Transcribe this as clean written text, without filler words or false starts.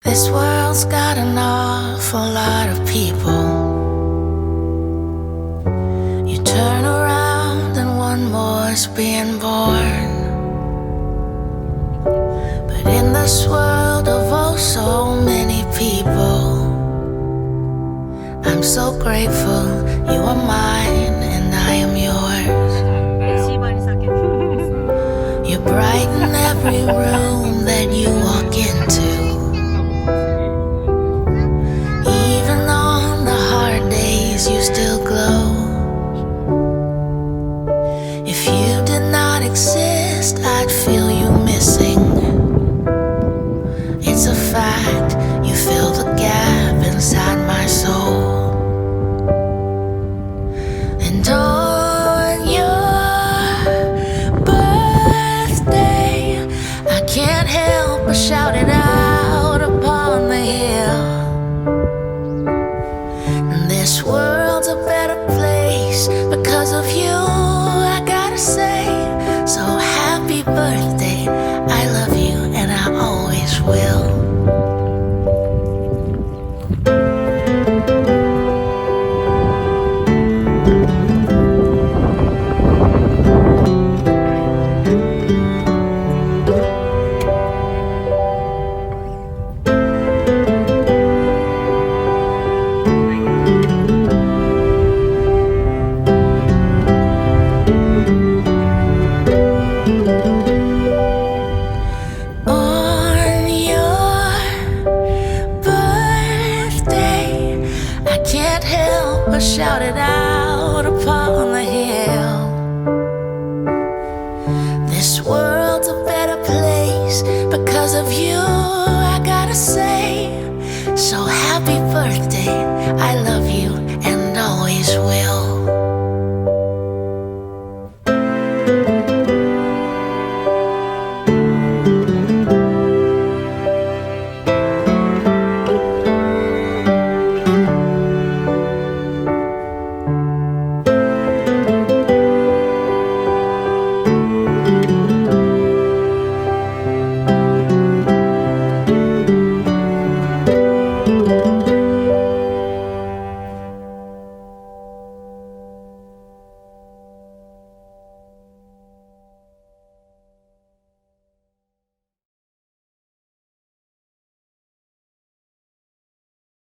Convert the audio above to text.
This world's got an awful lot of people. You turn around and one more's being born. But in this world of oh so many people, I'm so grateful you are mine and I am yours. You brighten every room that you walk into. Even on the hard days you still glow. If you did not exist, I'd feel you missing. It's a fact, you fill the gap inside my soul. And on your birthday, I can't help but shout it out upon the hill. This world's a better place because of you, I gotta say. So happy birthday, I love you and I always will. Shout it out upon the hill. This world's a better place because of you, I gotta say. So happy birthday, I love you and always will.